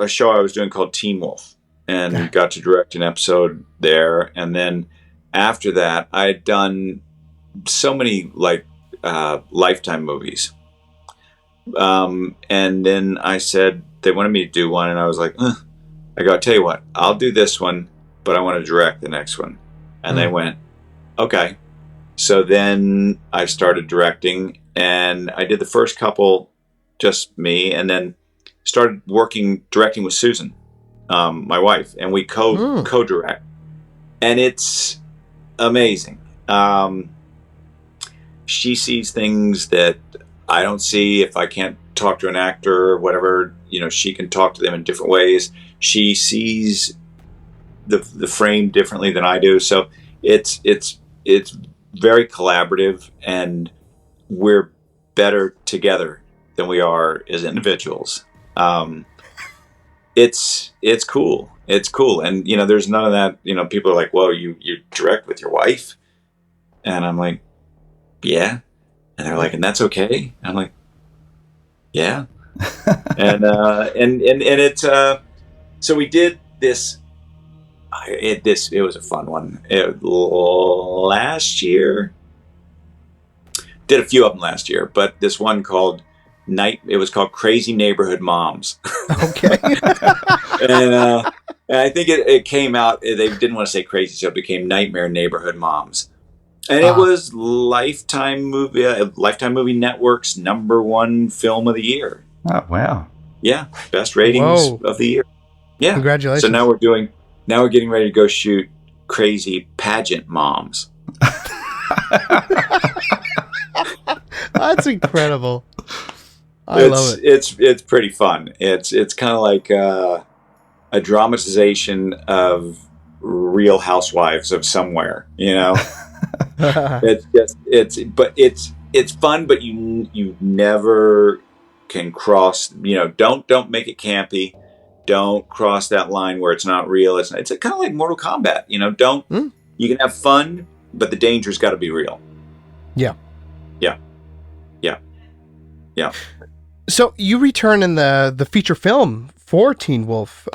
show I was doing called Teen Wolf, and got to direct an episode there. And then after that, I had done so many Lifetime movies. And then I said they wanted me to do one, and I was like, I go, tell you what, I'll do this one, but I want to direct the next one. And they went, okay. So then I started directing, and I did the first couple, just me, and then started directing with Susan, my wife, and we co-direct, and it's amazing. She sees things that I don't see. If I can't talk to an actor or whatever, she can talk to them in different ways. She sees the frame differently than I do. So it's very collaborative, and we're better together than we are as individuals. It's cool. It's cool. And, there's none of that, people are like, well, you direct with your wife. And I'm like, yeah. And they're like, and that's okay. And I'm like, yeah. and it's, so we did this, it was a fun one. Last year, did a few of them last year, but this one it was called Crazy Neighborhood Moms. Okay. and I think it came out, they didn't want to say crazy, so it became Nightmare Neighborhood Moms. And it was Lifetime Movie Network's #1 film of the year. Oh, wow. Yeah, best ratings of the year. Yeah. Congratulations. So now we're getting ready to go shoot Crazy Pageant Moms. That's incredible. I love it. It's pretty fun. It's kind of like a dramatization of Real Housewives of somewhere, it's fun, but you never can cross, don't make it campy. Don't cross that line where it's not real. It's kind of like Mortal Kombat, you can have fun, but the danger's got to be real. Yeah. Yeah. So you return in the feature film for Teen Wolf,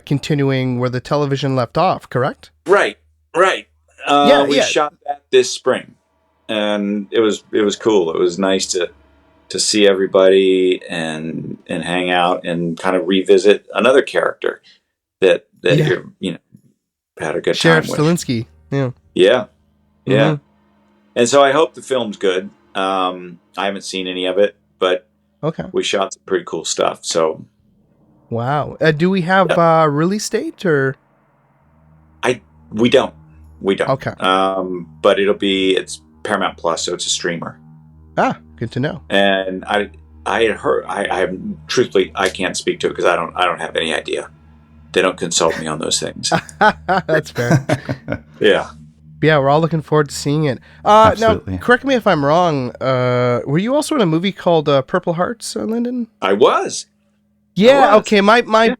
continuing where the television left off, correct? Right. Right. Yeah, We yeah. shot that this spring, and it was cool. It was nice to see everybody and hang out and kind of revisit another character that Yeah. you're had a good Sheriff time with. Stilinski. Yeah. Yeah, yeah. Mhm. And so I hope the film's good. I haven't seen any of it, but Okay. we shot some pretty cool stuff. So Wow. Do we have release date or? we don't. Okay. But it's Paramount Plus, so it's a streamer. Ah, good to know. And I had heard. Truthfully, I can't speak to it because I don't have any idea. They don't consult me on those things. That's fair. Yeah. Yeah, we're all looking forward to seeing it. Absolutely. Now, correct me if I'm wrong. Were you also in a movie called Purple Hearts, Linden? I was. Yeah. Okay. My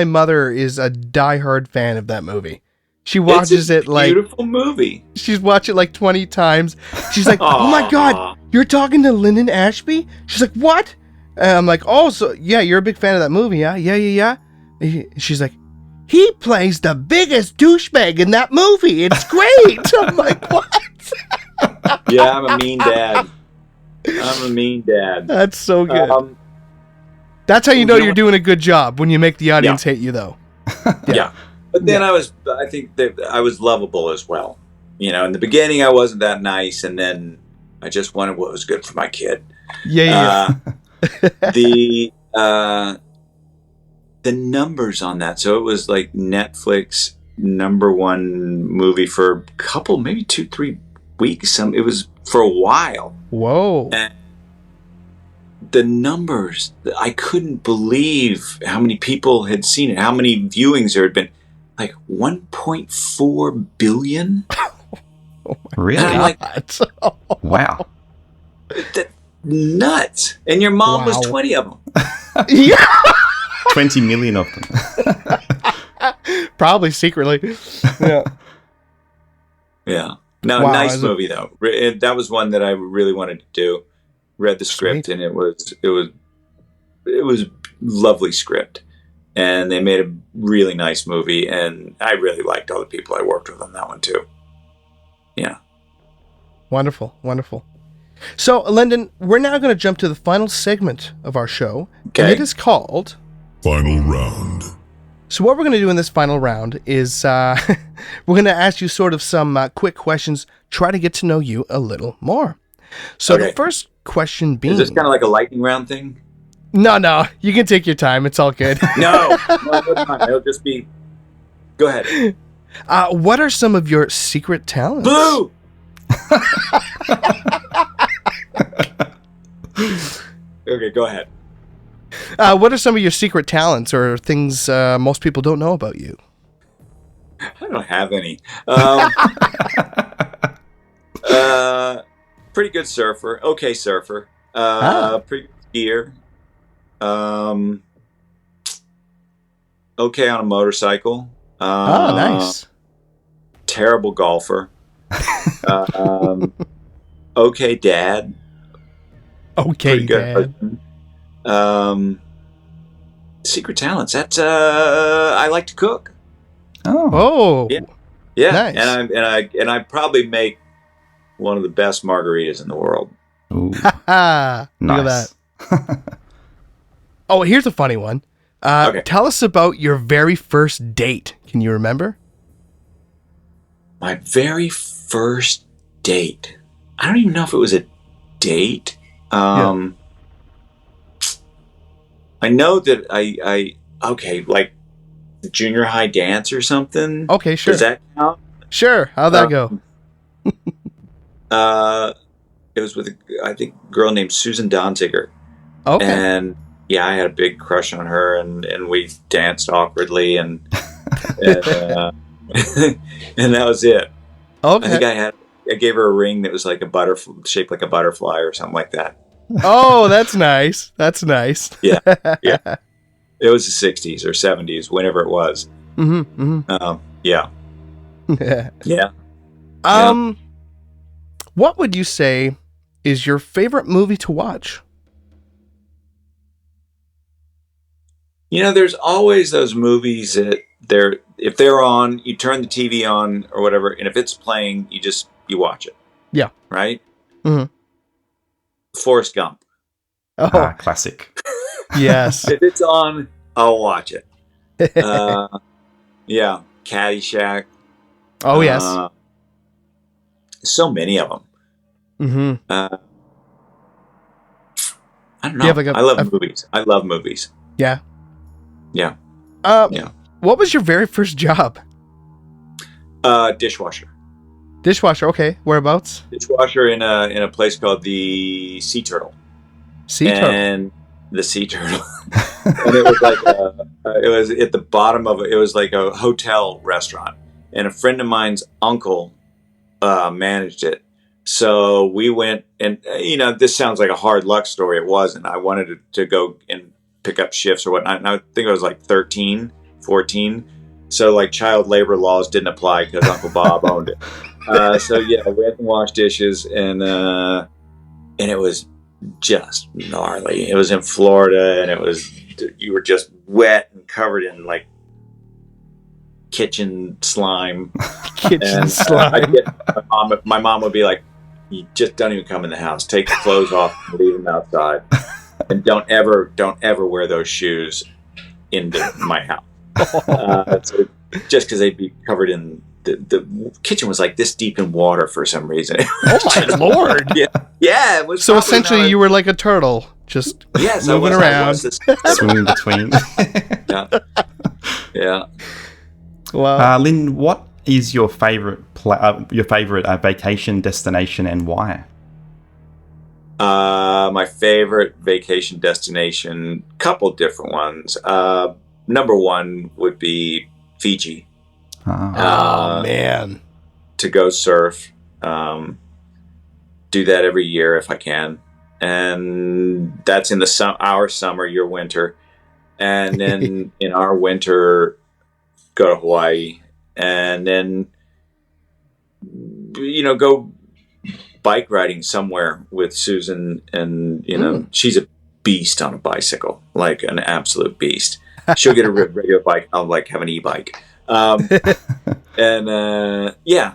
mother is a diehard fan of that movie. She watches it like beautiful movie. She's watched it like 20 times. She's like, "Oh my god, you're talking to Linden Ashby?" She's like, "What?" And I'm like, "Oh, so yeah, you're a big fan of that movie, yeah? Yeah. She's like, "He plays the biggest douchebag in that movie. It's great." I'm like, "What?" Yeah, I'm a mean dad. That's so good. That's how you know you're doing a good job, when you make the audience hate you, though. Yeah. But then I think that I was lovable as well. In the beginning I wasn't that nice, and then I just wanted what was good for my kid. Yeah. The numbers on that. So it was like Netflix #1 movie for a couple, maybe 2-3 weeks. It was for a while. Whoa. And the numbers, I couldn't believe how many people had seen it, how many viewings there had been. Like 1.4 billion. Oh Really? Like, wow. That nuts. And your mom was 20 of them. Yeah. 20 million of them. Probably secretly. Yeah. Yeah. No, nice movie though. That was one that I really wanted to do. Read the script, and it was lovely script. And they made a really nice movie, and I really liked all the people I worked with on that one too. Yeah. Wonderful. So, Linden, we're now going to jump to the final segment of our show. Okay. And it is called Final Round. So what we're going to do in this final round is we're going to ask you sort of some quick questions, try to get to know you a little more. So the first question being... Is this kind of like a lightning round thing? No, you can take your time. It's all good. No, it'll just be... Go ahead. What are some of your secret talents? Blue! Okay, go ahead. What are some of your secret talents or things most people don't know about you? I don't have any. Pretty good surfer. Okay, surfer. Pretty good skier. Okay on a motorcycle. Nice. Terrible golfer. Okay dad. Okay, Dad. Secret talents. That's I like to cook. Oh. Yeah. Nice. And I probably make one of the best margaritas in the world. Ooh. Look at Nice. that. Oh, here's a funny one. Okay. Tell us about your very first date. Can you remember? My very first date. I don't even know if it was a date. I know that I like the junior high dance or something. Okay, sure. Does that count? Sure. How'd that go? It was with I think a girl named Susan Donziger. Okay. And yeah, I had a big crush on her, and we danced awkwardly, and and that was it. Okay. I think I gave her a ring that was like a butterfly, shaped like a butterfly or something like that. Oh, that's nice. That's nice. Yeah. It was the 60s or 70s, whenever it was. Yeah. Yeah. What would you say is your favorite movie to watch? There's always those movies that if they're on, you turn the TV on or whatever, and if it's playing, you watch it. Yeah. Right? Mm-hmm. Forrest Gump. Oh, Classic. yes. If it's on, I'll watch it. Yeah. Caddyshack. Oh, yes. So many of them. Mm-hmm. I don't know. I love movies. I love movies. Yeah. Yeah. Yeah. What was your very first job? Dishwasher. Dishwasher. Okay. Whereabouts? Dishwasher in a place called the Sea Turtle. And the Sea Turtle. And it was like it was at the bottom of it. It was like a hotel restaurant, and a friend of mine's uncle managed it. So we went, and this sounds like a hard luck story. It wasn't. I wanted to go and pick up shifts or whatnot. And I think I was like 13, 14. So like child labor laws didn't apply because Uncle Bob owned it. So yeah, we had to wash dishes, and it was just gnarly. It was in Florida, and you were just wet and covered in like kitchen slime. Slime. My mom would be like, "You just don't even come in the house. Take the clothes off and leave them outside, and don't ever wear those shoes into my house." So just because they'd be covered in the kitchen was like this deep in water for some reason. Oh my Lord! Yeah. It was so essentially, you were like a turtle, just moving around, swimming between. Yeah. Wow. Lynn, what is your favorite vacation destination and why? My favorite vacation destination, couple different ones. Number one would be Fiji. Oh man! To go surf, do that every year if I can, and that's in our summer, your winter, and then in our winter, go to Hawaii, and then go bike riding somewhere with Susan, and she's a beast on a bicycle, like an absolute beast. She'll get a regular bike. I'll like have an e-bike.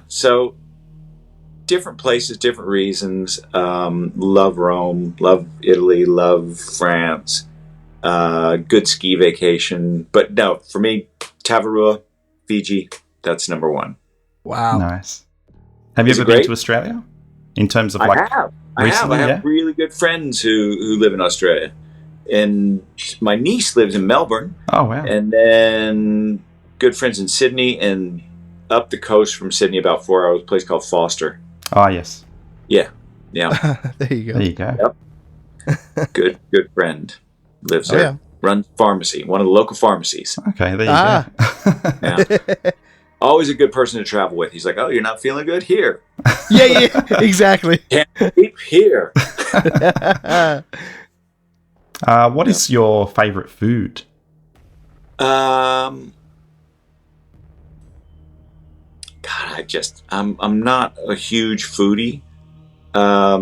So different places, different reasons. Love Rome, love Italy, love France. Good ski vacation, but no, for me, Tavarua, Fiji, that's number one. Wow, nice. Have you ever been to Australia? In terms of I have really good friends who live in Australia, and my niece lives in Melbourne. Oh wow! And then good friends in Sydney, and up the coast from Sydney about 4 hours, a place called Foster. Oh yes. Yeah. There you go. Yep. Good friend lives there. Yeah. Runs pharmacy, one of the local pharmacies. Okay, there you go. Yeah. Always a good person to travel with. He's like, "Oh, you're not feeling good? Here." Yeah, exactly. Can't sleep here. What is your favorite food? God, I'm not a huge foodie. I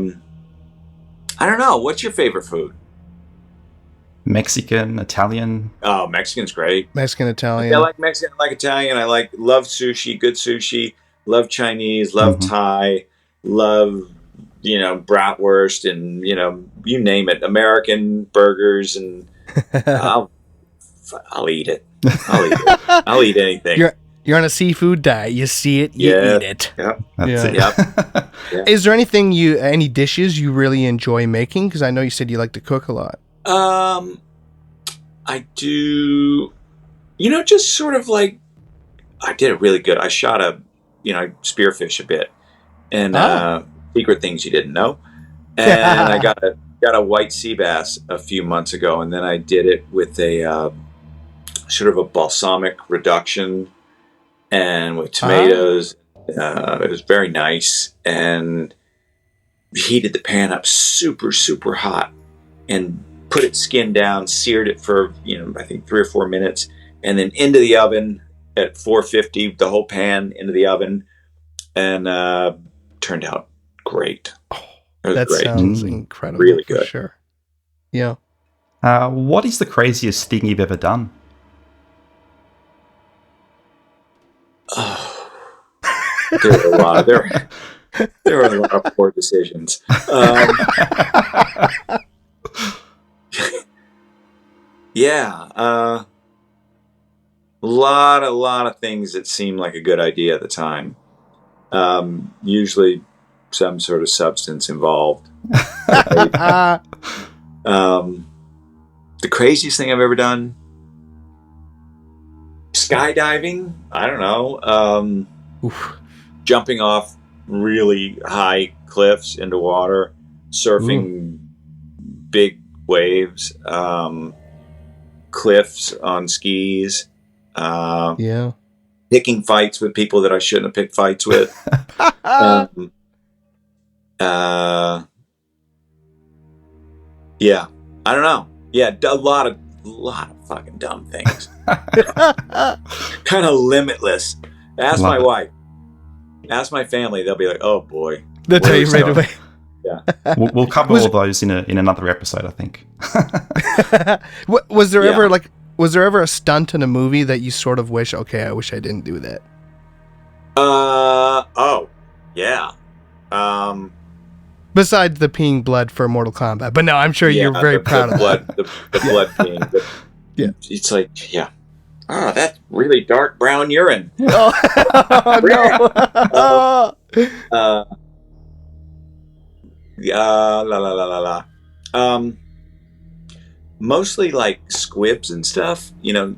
don't know. What's your favorite food? Mexican, Italian. Oh, Mexican's great. Mexican, Italian. I like Mexican. I like Italian. Love sushi. Good sushi. Love Chinese. Love Thai. Love bratwurst and you name it. American burgers, and I'll eat it. I'll eat anything. You're on a seafood diet. You see it, you eat it. Yep. That's it. Yep. Yeah. Is there any dishes you really enjoy making? Because I know you said you like to cook a lot. I do. Just sort of like I did it really good. I shot I spearfish a bit, and secret things you didn't know. And I got a white sea bass a few months ago, and then I did it with a sort of a balsamic reduction and with tomatoes. It was very nice, and heated the pan up super, super hot and put its skin down, seared it for, I think 3 or 4 minutes, and then into the oven at 450, the whole pan into the oven, and turned out great. That great. Sounds incredible. Really good. For sure. Yeah. What is the craziest thing you've ever done? There were a lot. There were a lot of poor decisions. Yeah, a lot of things that seemed like a good idea at the time. Usually, some sort of substance involved. Right? The craziest thing I've ever done: skydiving. I don't know. Jumping off really high cliffs into water, surfing big waves, cliffs on skis, picking fights with people that I shouldn't have picked fights with. Yeah, I don't know. Yeah, a lot of fucking dumb things. Kind of limitless. Ask my wife. Ask my family. They'll be like, "Oh boy." They'll tell you right away. Yeah. We'll cover all those in another episode, I think. Was there ever a stunt in a movie that you sort of wish, okay, I wish I didn't do that? Oh, yeah. Besides the peeing blood for Mortal Kombat, but no, I'm sure you're very proud of blood, that. The blood peeing. Yeah. It's like, yeah. Oh, that's really dark brown urine. Oh, no. Mostly like squibs and stuff,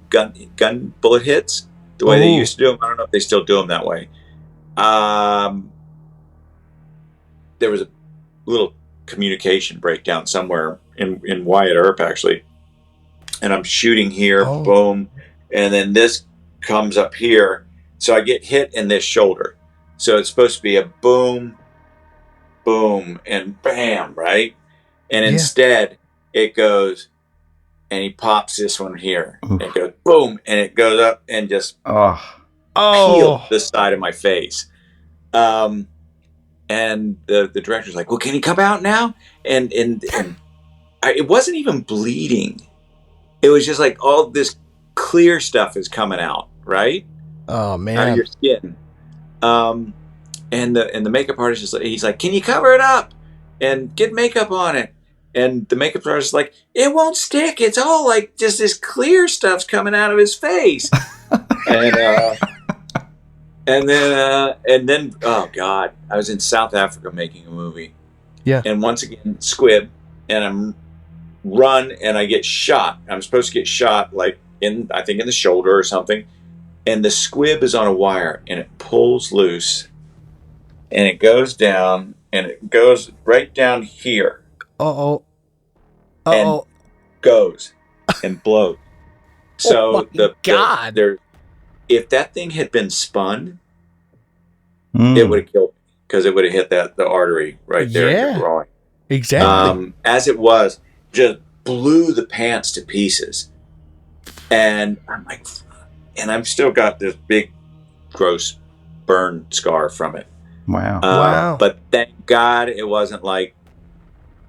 gun bullet hits, the way they used to do them. I don't know if they still do them that way. There was a little communication breakdown somewhere in Wyatt Earp, actually, and I'm shooting here, boom, and then this comes up here, so I get hit in this shoulder. So it's supposed to be a boom, boom, and bam, right? And instead, it goes, and he pops this one here. And it goes boom, and it goes up and just peeled the side of my face. And the director's like, "Well, can he come out now?" And it wasn't even bleeding. It was just like all this clear stuff is coming out, right? Oh man, out of your skin. And the makeup artist he's like, "Can you cover it up and get makeup on it?" And the makeup artist is like, "It won't stick. It's all like just this clear stuff's coming out of his face." and then oh god, I was in South Africa making a movie. Yeah. And once again, squib, and I'm run and I get shot. I'm supposed to get shot like in the shoulder or something. And the squib is on a wire and it pulls loose and it goes down and it goes right down here. And goes and blows. So if that thing had been spun, it would have killed me because it would have hit the artery right there in the groin. Exactly. As it was, just blew the pants to pieces. And I'm like, and I've still got this big, gross burn scar from it. Wow. Wow. But thank God it wasn't like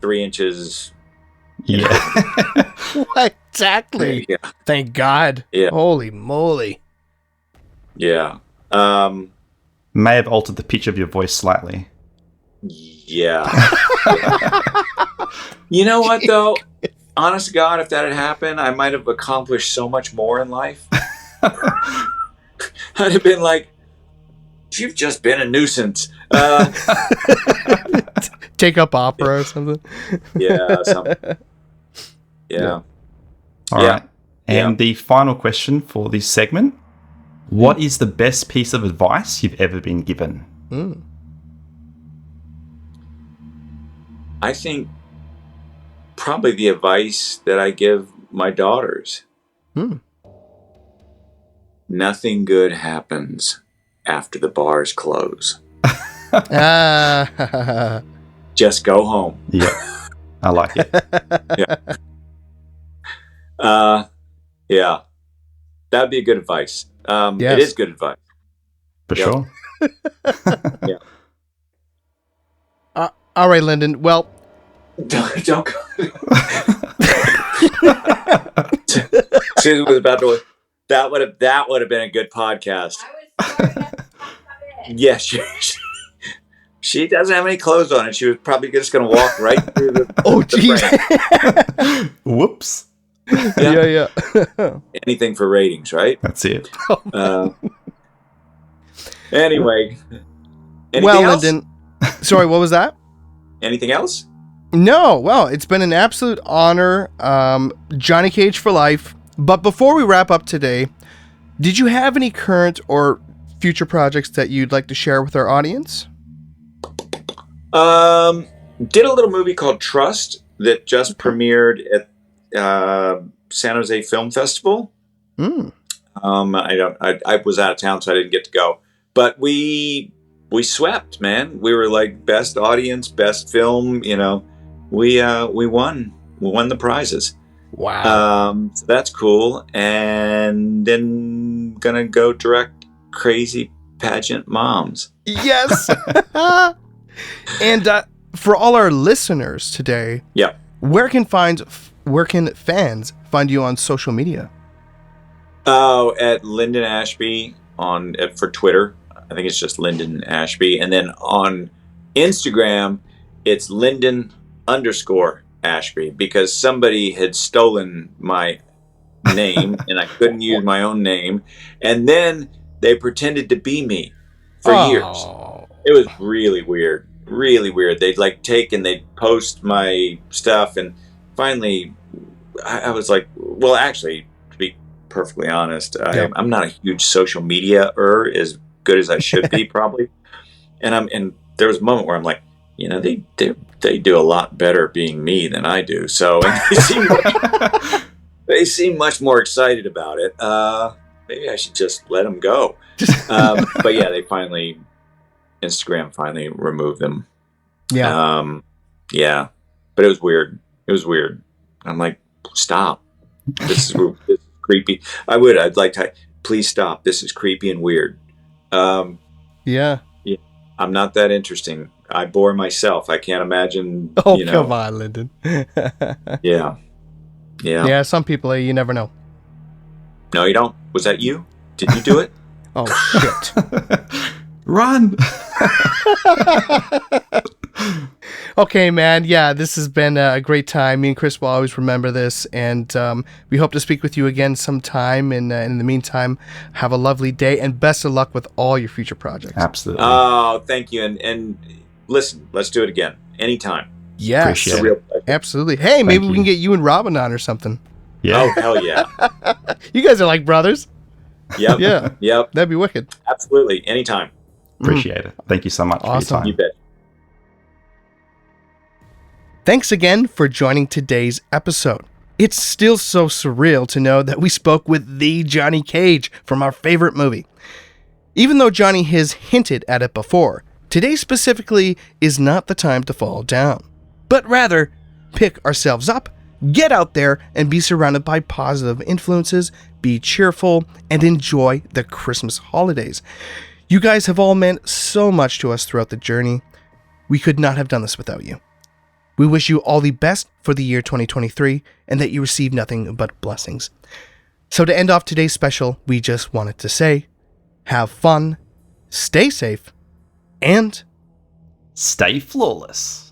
3 inches. Yeah. Exactly. Yeah. Thank God. Yeah. Holy moly. Yeah. May have altered the pitch of your voice slightly. Yeah. You know what, though? Honest to God, if that had happened, I might have accomplished so much more in life. I'd have been like, "You've just been a nuisance." Take up opera or something. Yeah, something. Yeah. All right. And the final question for this segment: what is the best piece of advice you've ever been given? I think probably the advice that I give my daughters. Nothing good happens after the bars close. Just go home. Yeah, I like it. Yeah. That'd be good advice. Yes. It is good advice. For sure. Yeah. All right, Linden. Well, Don't go. Susan was about to. That would have been a good podcast. Yeah, she doesn't have any clothes on, and she was probably just going to walk right through the. Oh, the jeez. Whoops. Yeah. Anything for ratings, right? That's it. Anyway. Well, Else? Linden. Sorry, what was that? Anything else? No. Well, it's been an absolute honor. Johnny Cage for life. But before we wrap up today, did you have any current or future projects that you'd like to share with our audience? Did a little movie called Trust that just premiered at San Jose Film Festival. I was out of town, so I didn't get to go. But we swept, man. We were like best audience, best film. You know, we won. We won the prizes. Wow. So that's cool. And then gonna go direct Crazy Pageant Moms. Yes. And for all our listeners today, Yeah. where can fans find you on social media? Oh, at Linden Ashby for Twitter. I think it's just Linden Ashby. And then on Instagram, it's Linden_Ashby because somebody had stolen my name and I couldn't use my own name. And then they pretended to be me for years. It was really weird. Really weird. They'd they'd post my stuff, and finally I was like, well, actually, to be perfectly honest, I'm not a huge social media-er as good as I should be probably. And there was a moment where I'm like, you know, they do a lot better being me than I do. So and they seem much more excited about it. Maybe I should just let them go. But yeah, Instagram finally removed them. Yeah. Yeah. But it was weird. I'm like, stop. This is creepy. I'd like to, please stop. This is creepy and weird. Yeah. I'm not that interesting. I bore myself. I can't imagine. Oh, come on, Linden. Yeah. Yeah, some people, you never know. No, you don't. Was that you? Did you do it? Oh, shit. Run! Okay, man. Yeah, this has been a great time. Me and Chris will always remember this, and we hope to speak with you again sometime. And in the meantime, have a lovely day, and best of luck with all your future projects. Absolutely. Oh, thank you. And listen, let's do it again. Anytime. Yes. Appreciate It's a real pleasure. Absolutely. Hey, maybe Thank we you. can get you and Robin on or something. Yeah. Oh, hell yeah. You guys are like brothers. Yep. Yeah. Yep. That'd be wicked. Absolutely. Anytime. Appreciate it. Thank you so much Awesome. for You your time. bet. Thanks again for joining today's episode. It's still so surreal to know that we spoke with the Johnny Cage from our favorite movie. Even though Johnny has hinted at it before, today specifically is not the time to fall down, but rather pick ourselves up, get out there, and be surrounded by positive influences, be cheerful, and enjoy the Christmas holidays. You guys have all meant so much to us throughout the journey. We could not have done this without you. We wish you all the best for the year 2023 and that you receive nothing but blessings. So to end off today's special, we just wanted to say, have fun, stay safe, and Stay flawless.